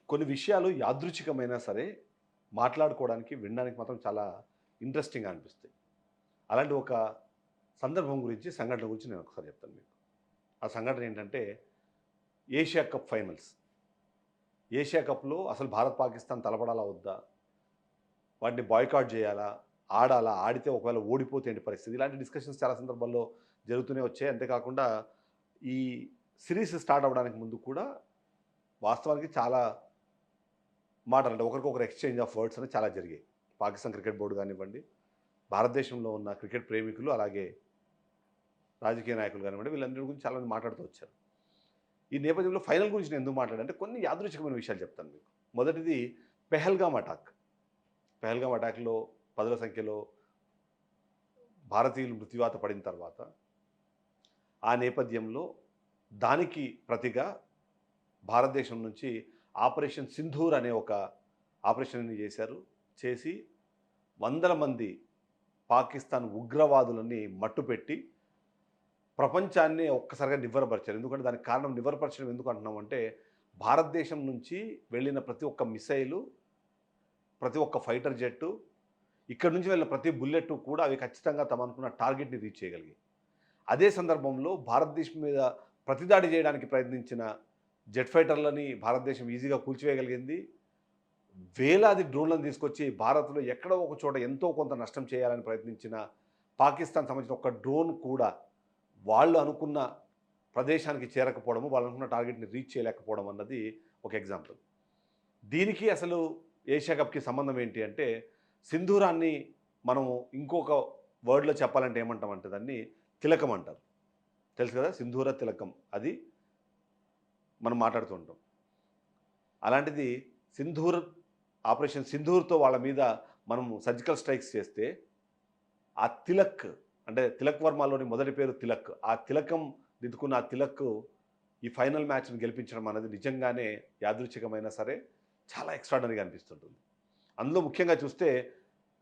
కొన్ని విషయాలు యాదృచ్ఛికమైనా సరే, మాట్లాడుకోవడానికి, వినడానికి మాత్రం చాలా ఇంట్రెస్టింగ్‌గా అనిపిస్తాయి. అలాంటి ఒక సందర్భం గురించి, సంఘటన గురించి నేను ఒకసారి చెప్తాను మీకు. ఆ సంఘటన ఏంటంటే, ఏషియా కప్ ఫైనల్స్. ఏషియా కప్‌లో అసలు భారత్, పాకిస్తాన్ తలపడాలా వద్దా? వాటిని బాయ్‌కాట్ చేయాలా? ఆడాలా? ఆడితే ఒకవేళ ఓడిపోతే ఏంటి పరిస్థితి? ఇలాంటి డిస్కషన్స్ చాలా సందర్భాల్లో జరుగుతూనే వచ్చాయి. అంతేకాకుండా ఈ సిరీస్ స్టార్ట్ అవ్వడానికి ముందు కూడా వాస్తవానికి చాలా మాటలంటే ఒకరికొకరు ఎక్స్‌చేంజ్ ఆఫ్ వర్డ్స్ అనేవి చాలా జరిగాయి. పాకిస్తాన్ క్రికెట్ బోర్డ్ గానివ్వండి, భారతదేశంలో ఉన్న క్రికెట్ ప్రేమికులు, అలాగే రాజకీయ నాయకులు గానివ్వండి, వీళ్ళందరి గురించి చాలా మంది మాట్లాడుతూ వచ్చారు. ఈ నేపథ్యంలో ఫైనల్ గురించి నేను ఎందుకు మాట్లాడానంటే కొన్ని యాదృచ్ఛికమైన విషయాలు చెప్తాను మీకు. మొదటిది పెహల్గామ్ అటాక్. పెహల్గామ్ అటాక్‌లో పదుల సంఖ్యలో భారతీయులు మృత్యువాత పడిన తర్వాత, ఆ నేపథ్యంలో దానికి ప్రతిగా భారతదేశం నుంచి ఆపరేషన్ సింధూర్ అనే ఒక ఆపరేషన్‌ని చేశారు. చేసి వందల మంది పాకిస్తాన్ ఉగ్రవాదులని మట్టుపెట్టి ప్రపంచాన్ని ఒక్కసారిగా నివ్వెరపరిచారు. ఎందుకంటే దానికి కారణం నివ్వెరపరచడం ఎందుకు అంటున్నామంటే, భారతదేశం నుంచి వెళ్ళిన ప్రతి ఒక్క మిసైలు, ప్రతి ఒక్క ఫైటర్ జెట్టు, ఇక్కడి నుంచి వెళ్ళిన ప్రతి బుల్లెట్ కూడా అవి ఖచ్చితంగా తమ అనుకున్న టార్గెట్‌ని రీచ్ చేయగలిగాయి. అదే సందర్భంలో భారతదేశం మీద ప్రతిదాడి చేయడానికి ప్రయత్నించిన జెట్ ఫైటర్లని భారతదేశం ఈజీగా కూల్చివేయగలిగింది. వేలాది డ్రోన్లను తీసుకొచ్చి భారత్‌లో ఎక్కడో ఒక చోట ఎంతో కొంత నష్టం చేయాలని ప్రయత్నించిన పాకిస్తాన్ సంబంధించిన ఒక డ్రోన్ కూడా వాళ్ళు అనుకున్న ప్రదేశానికి చేరకపోవడము, వాళ్ళు అనుకున్న టార్గెట్‌ని రీచ్ చేయలేకపోవడం అన్నది ఒక ఎగ్జాంపుల్. దీనికి అసలు ఏషియా కప్‌కి సంబంధం ఏంటి అంటే, సింధూరాన్ని మనము ఇంకొక వర్డ్‌లో చెప్పాలంటే ఏమంటామంటే దాన్ని తిలకం అంటారు. తెలుసు కదా! సింధూర తిలకం. అది మనం మాట్లాడుతూ ఉంటాం. అలాంటిది సింధూర్ ఆపరేషన్ సింధూర్‌తో వాళ్ళ మీద మనము సర్జికల్ స్ట్రైక్స్ చేస్తే, ఆ తిలక్ అంటే తిలక్ వర్మలోని మొదటి పేరు తిలక్. ఆ తిలకం దిద్దుకున్న ఆ తిలక్ ఈ ఫైనల్ మ్యాచ్‌ని గెలిపించడం అనేది నిజంగానే యాదృచ్ఛికమైనా సరే చాలా ఎక్స్ట్రార్డినరీగా అనిపిస్తుంటుంది. అందులో ముఖ్యంగా చూస్తే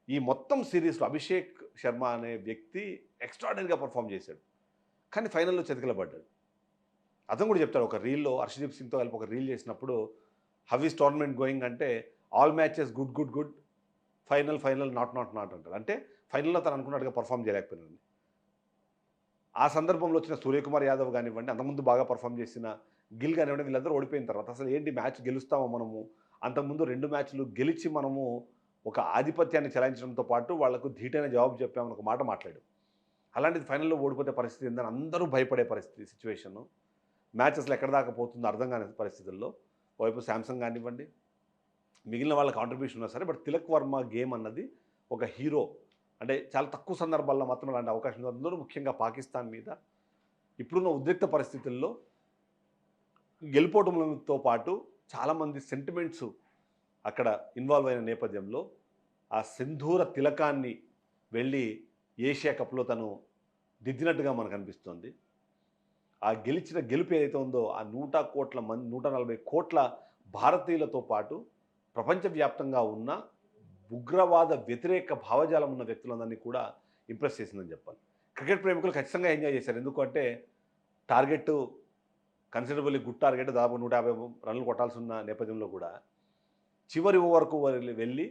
ఈ మొత్తం సీరీస్‌లో అభిషేక్ శర్మ అనే వ్యక్తి ఎక్స్ట్రార్డినరీగా పెర్ఫార్మ్ చేశాడు. కానీ ఫైనల్‌లో చతికిలబడ్డాడు. అతను కూడా చెప్తాడు ఒక రీల్‌లో హర్షదీప్ సింగ్‌తో కలిపి ఒక రీల్ చేసినప్పుడు హౌ ఈస్ టోర్నమెంట్ గోయింగ్ అంటే all matches good, good, good. Final, final not, not, not అంటాడు. అంటే ఫైనల్‌లో తను అనుకున్నట్టుగా పెర్ఫార్మ్ చేయలేకపోయినాడు. ఆ సందర్భంలో వచ్చిన సూర్యకుమార్ యాదవ్ గానివ్వండి, అంతకుముందు బాగా పెర్ఫార్మ్ చేసిన గిల్ గానివ్వండి, వీళ్ళందరూ ఓడిపోయిన తర్వాత అసలు ఏంటి మ్యాచ్ గెలుస్తామా మనము? అంతకుముందు 2 మ్యాచ్‌లు గెలిచి మనము ఒక ఆధిపత్యాన్ని చెలాయించడంతో పాటు వాళ్లకు ధీటైన జవాబు చెప్పామని ఒక మాట మాట్లాడాడు. అలాంటిది ఫైనల్‌లో ఓడిపోతే పరిస్థితి ఏందని అందరూ భయపడే పరిస్థితి సిట్యుయేషను. మ్యాచ్ అసలు ఎక్కడి దాకా పోతుందో అర్థం కాని పరిస్థితుల్లో ఓవైపు శాంసంగ్ గానివ్వండి, మిగిలిన వాళ్ళ కాంట్రిబ్యూషన్ ఉన్నా సరే, బట్ తిలక్ వర్మ గేమ్ అన్నది ఒక హీరో. అంటే చాలా తక్కువ సందర్భాల్లో మాత్రం అలాంటి అవకాశం ఉంది. అందులో ముఖ్యంగా పాకిస్తాన్ మీద ఇప్పుడున్న ఉద్రిక్త పరిస్థితుల్లో గెలుపోటములతో పాటు చాలామంది సెంటిమెంట్స్ అక్కడ ఇన్వాల్వ్ అయిన నేపథ్యంలో ఆ సింధూర తిలకాన్ని వెళ్ళి ఏషియా కప్‌లో తను దిద్దినట్టుగా మనకు అనిపిస్తుంది. ఆ గెలిచిన గెలుపు ఏదైతే ఉందో ఆ 140 కోట్ల భారతీయులతో పాటు ప్రపంచవ్యాప్తంగా ఉన్న ఉగ్రవాద వ్యతిరేక భావజాలం ఉన్న వ్యక్తులందరినీ కూడా ఇంప్రెస్ చేసిందని చెప్పాలి. క్రికెట్ ప్రేమికులు ఖచ్చితంగా ఎంజాయ్ చేశారు. ఎందుకంటే టార్గెట్ కన్సిడరబుల్లీ గుడ్ టార్గెట్, దాదాపు 150 రన్‌లు కొట్టాల్సిన నేపథ్యంలో కూడా చివరి ఓవర్‌కు వెళ్ళి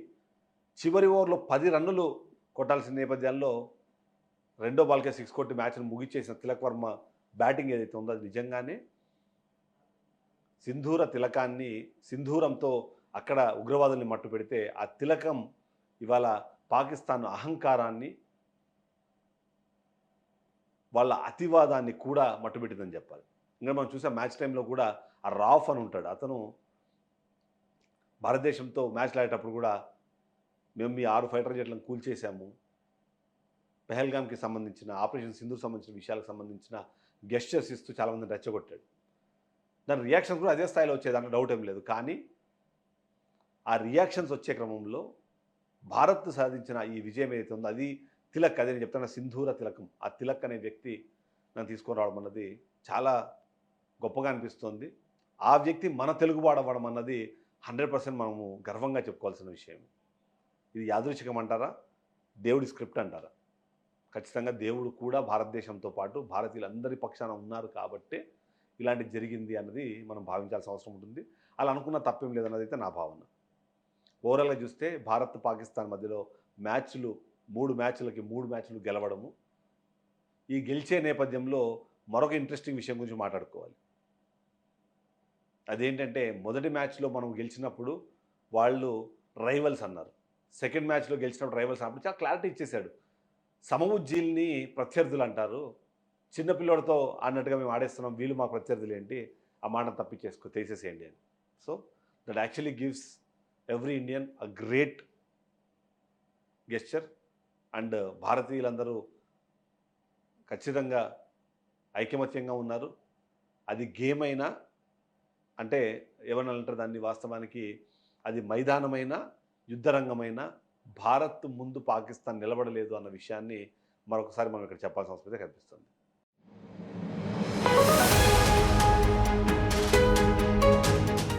చివరి ఓవర్‌లో 10 రన్నులు కొట్టాల్సిన నేపథ్యాల్లో రెండో బాల్‌కే 6 కొట్టి మ్యాచ్‌ని ముగిచ్చేసిన తిలక్ వర్మ బ్యాటింగ్ ఏదైతే ఉందో అది నిజంగానే సింధూర తిలకాన్ని, సింధూరంతో అక్కడ ఉగ్రవాదుల్ని మట్టుపెడితే ఆ తిలకం ఇవాళ పాకిస్తాన్ అహంకారాన్ని, వాళ్ళ అతివాదాన్ని కూడా మట్టుబెట్టిందని చెప్పాలి. ఇంకా మనం చూసాం మ్యాచ్ టైమ్‌లో కూడా ఆ రాఫ్ అని ఉంటాడు. అతను భారతదేశంతో మ్యాచ్‌లు ఆడేటప్పుడు కూడా మేము మీ 6 ఫైటర్ జెట్లను కూల్చేసాము. పెహల్గామ్‌కి సంబంధించిన ఆపరేషన్ సింధూర్‌కి సంబంధించిన విషయాలకు సంబంధించిన గెస్చర్స్ ఇస్తూ చాలామందిని రెచ్చగొట్టాడు. దాని రియాక్షన్స్ కూడా అదే స్థాయిలో వచ్చాయి, దాంట్లో డౌట్ ఏం లేదు. కానీ ఆ రియాక్షన్స్ వచ్చే క్రమంలో భారత్ సాధించిన ఈ విజయం ఏదైతే ఉందో అది తిలక్, అదే నేను చెప్తున్నా సింధూర తిలకం. ఆ తిలక్ అనే వ్యక్తి నన్ను తీసుకొని రావడం అన్నది చాలా గొప్పగా అనిపిస్తుంది. ఆ వ్యక్తి మన తెలుగువాడు అవ్వడం అన్నది 100% మనము గర్వంగా చెప్పుకోవాల్సిన విషయం. ఇది యాదృచ్ఛికం అంటారా? దేవుడి స్క్రిప్ట్ అంటారా? ఖచ్చితంగా దేవుడు కూడా భారతదేశంతో పాటు భారతీయులందరి పక్షాన ఉన్నారు కాబట్టే ఇలాంటిది జరిగింది అన్నది మనం భావించాల్సిన అవసరం ఉంటుంది. అలా అనుకున్న తప్పేం లేదన్నది అయితే నా భావన. ఓవరాల్‌గా చూస్తే భారత్, పాకిస్తాన్ మధ్యలో మ్యాచ్‌లు 3 మ్యాచ్‌లకి 3 మ్యాచ్‌లు గెలవడము. ఈ గెలిచే నేపథ్యంలో మరొక ఇంట్రెస్టింగ్ విషయం గురించి మాట్లాడుకోవాలి. అదేంటంటే మొదటి మ్యాచ్‌లో మనం గెలిచినప్పుడు వాళ్ళు రైవల్స్ అన్నారు. సెకండ్ మ్యాచ్‌లో గెలిచినప్పుడు రైవల్స్ అన్నప్పుడు చాలా క్లారిటీ ఇచ్చేసాడు. సమవుజ్జీల్ని ప్రత్యర్థులు అంటారు. చిన్న పిల్లోడితో ఆడినట్టుగా మేము ఆడేస్తున్నాం. వీళ్ళు మా ప్రత్యర్థులేంటి? ఆ మాటను తీసేసేయండి అని. So, that actually gives every Indian a great gesture. And భారతీయులందరూ ఖచ్చితంగా ఐకమత్యంగా ఉన్నారు. అది గేమ్ అయినా అంటే ఏమన్నా అంటారు దాన్ని వాస్తవానికి అది మైదానమైన, యుద్ధరంగమైన భారత్ ముందు పాకిస్తాన్ నిలబడలేదు అన్న విషయాన్ని మరొకసారి మనం ఇక్కడ చెప్పాల్సిన అవసరం అయితే కనిపిస్తుంది.